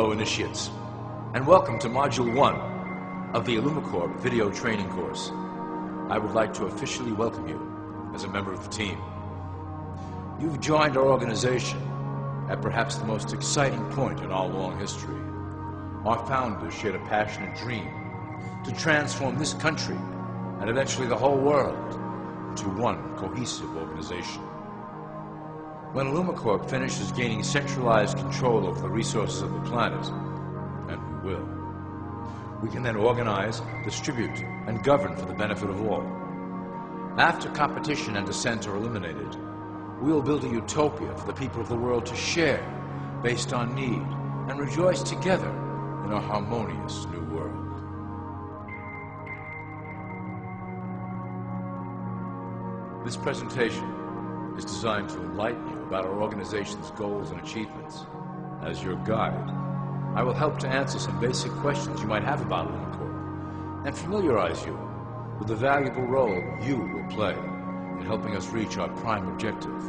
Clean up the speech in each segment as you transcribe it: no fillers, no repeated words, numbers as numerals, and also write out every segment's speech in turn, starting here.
Hello, initiates, and welcome to Module 1 of the Illumicorp video training course. I would like to officially welcome you as a member of the team. You've joined our organization at perhaps the most exciting point in our long history. Our founders shared a passionate dream to transform this country and eventually the whole world into one cohesive organization. When Illumicorp finishes gaining centralized control over the resources of the planet, and we will, we can then organize, distribute, and govern for the benefit of all. After competition and dissent are eliminated, we will build a utopia for the people of the world to share based on need and rejoice together in a harmonious new world. This presentation is designed to enlighten you about our organization's goals and achievements. As your guide, I will help to answer some basic questions you might have about Illumicorp and familiarize you with the valuable role you will play in helping us reach our prime objective.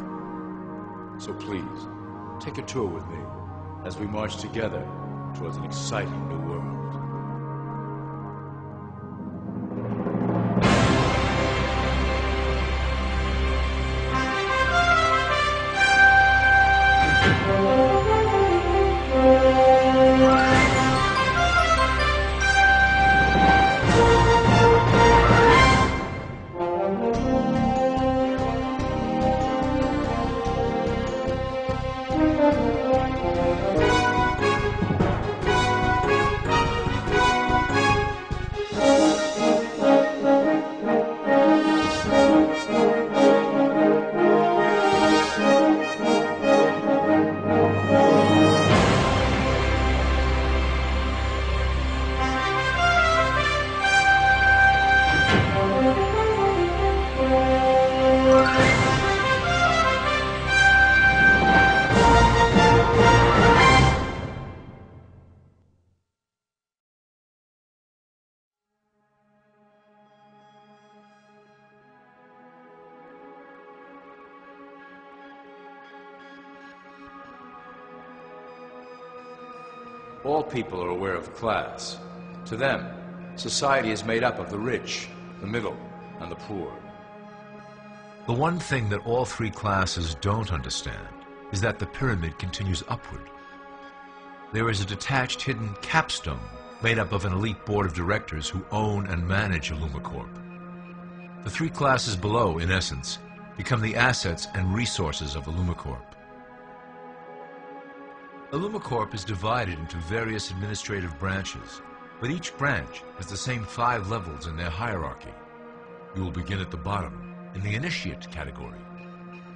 So please, take a tour with me as we march together towards an exciting new world. All people are aware of class. To them, society is made up of the rich, the middle, and the poor. The one thing that all three classes don't understand is that the pyramid continues upward. There is a detached hidden capstone made up of an elite board of directors who own and manage Illumicorp. The three classes below, in essence, become the assets and resources of Illumicorp. Illumicorp is divided into various administrative branches, but each branch has the same 5 levels in their hierarchy. You will begin at the bottom, in the initiate category.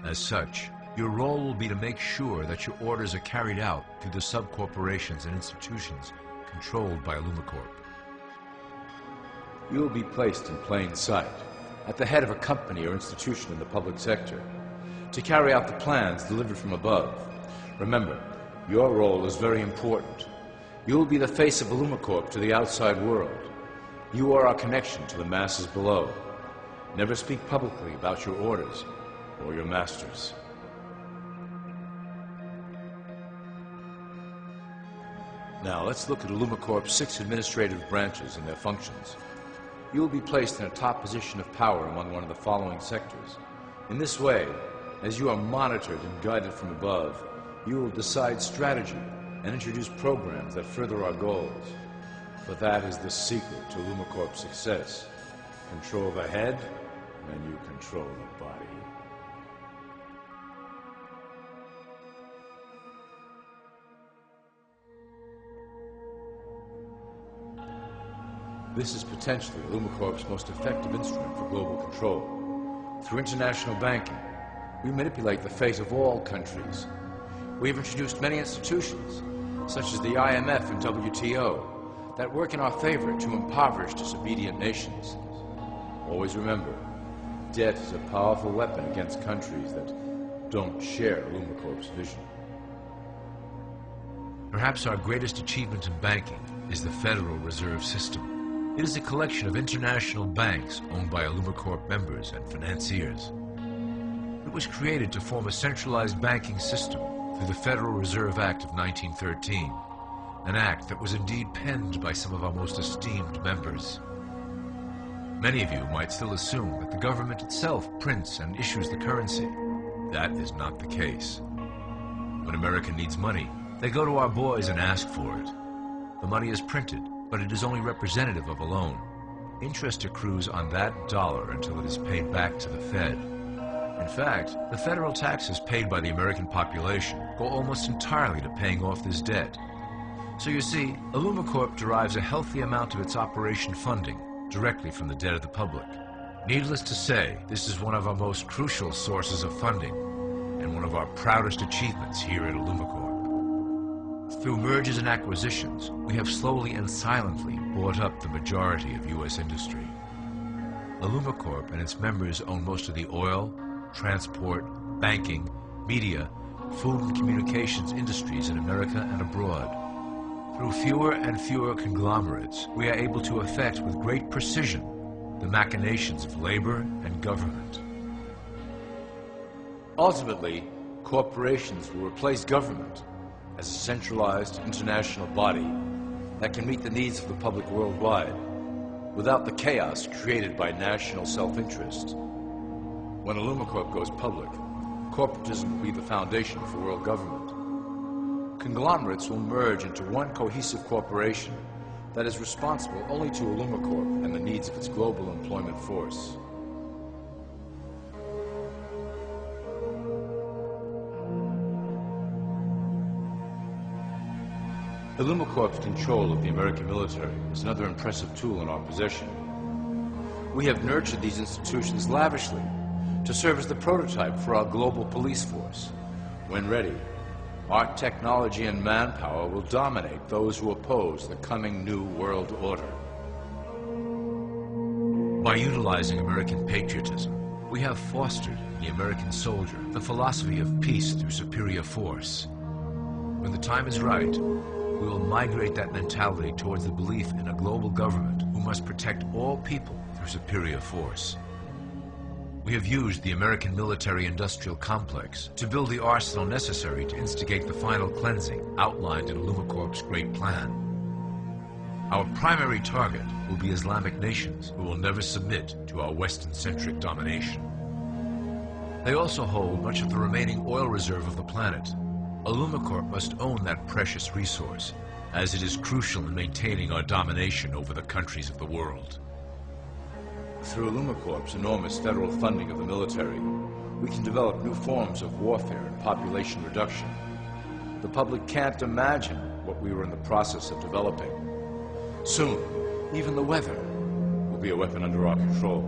As such, your role will be to make sure that your orders are carried out through the sub-corporations and institutions controlled by Illumicorp. You will be placed in plain sight, at the head of a company or institution in the public sector, to carry out the plans delivered from above. Remember, your role is very important. You will be the face of Illumicorp to the outside world. You are our connection to the masses below. Never speak publicly about your orders or your masters. Now let's look at Illumicorp's 6 administrative branches and their functions. You will be placed in a top position of power among one of the following sectors. In this way, as you are monitored and guided from above, you will decide strategy and introduce programs that further our goals. For that is the secret to Illumicorp's success. Control the head, and you control the body. This is potentially Illumicorp's most effective instrument for global control. Through international banking, we manipulate the fate of all countries. We have introduced many institutions, such as the IMF and WTO, that work in our favor to impoverish disobedient nations. Always remember, debt is a powerful weapon against countries that don't share Illumicorp's vision. Perhaps our greatest achievement in banking is the Federal Reserve System. It is a collection of international banks owned by Illumicorp members and financiers. It was created to form a centralized banking system through the Federal Reserve Act of 1913 an act that was indeed penned by some of our most esteemed members. Many of you might still assume that the government itself prints and issues the currency. That is not the case. When America needs money, they go to our boys and ask for it. The money is printed, but it is only representative of a loan. Interest accrues on that dollar until it is paid back to the Fed. In fact, the federal taxes paid by the American population go almost entirely to paying off this debt. So you see, Illumicorp derives a healthy amount of its operation funding directly from the debt of the public. Needless to say, this is one of our most crucial sources of funding and one of our proudest achievements here at Illumicorp. Through mergers and acquisitions, we have slowly and silently bought up the majority of U.S. industry. Illumicorp and its members own most of the oil, transport, banking, media, food and communications industries in America and abroad. Through fewer and fewer conglomerates, we are able to effect with great precision the machinations of labor and government. Ultimately, corporations will replace government as a centralized international body that can meet the needs of the public worldwide without the chaos created by national self-interest. When Illumicorp goes public, corporatism will be the foundation for world government. Conglomerates will merge into one cohesive corporation that is responsible only to Illumicorp and the needs of its global employment force. Illumicorp's control of the American military is another impressive tool in our possession. We have nurtured these institutions lavishly to serve as the prototype for our global police force. When ready, our technology and manpower will dominate those who oppose the coming new world order. By utilizing American patriotism, we have fostered in the American soldier the philosophy of peace through superior force. When the time is right, we will migrate that mentality towards the belief in a global government who must protect all people through superior force. We have used the American military-industrial complex to build the arsenal necessary to instigate the final cleansing outlined in Illumicorp's great plan. Our primary target will be Islamic nations who will never submit to our Western-centric domination. They also hold much of the remaining oil reserve of the planet. Illumicorp must own that precious resource, as it is crucial in maintaining our domination over the countries of the world. Through Illumicorp's enormous federal funding of the military, we can develop new forms of warfare and population reduction. The public can't imagine what we were in the process of developing. Soon, even the weather will be a weapon under our control.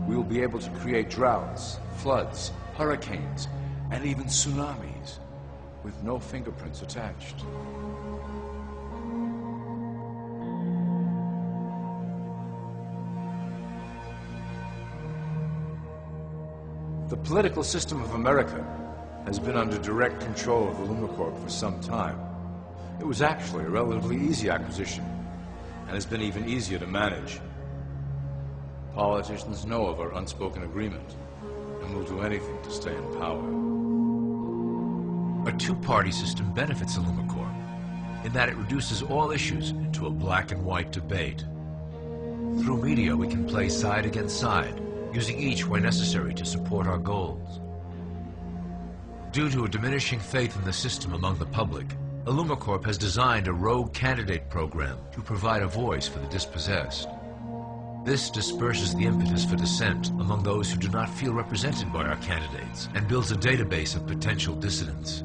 We will be able to create droughts, floods, hurricanes, and even tsunamis with no fingerprints attached. The political system of America has been under direct control of Illumicorp for some time. It was actually a relatively easy acquisition, and has been even easier to manage. Politicians know of our unspoken agreement, and will do anything to stay in power. A two-party system benefits Illumicorp in that it reduces all issues into a black and white debate. Through media, we can play side against side, using each where necessary to support our goals. Due to a diminishing faith in the system among the public, Illumicorp has designed a rogue candidate program to provide a voice for the dispossessed. This disperses the impetus for dissent among those who do not feel represented by our candidates and builds a database of potential dissidents.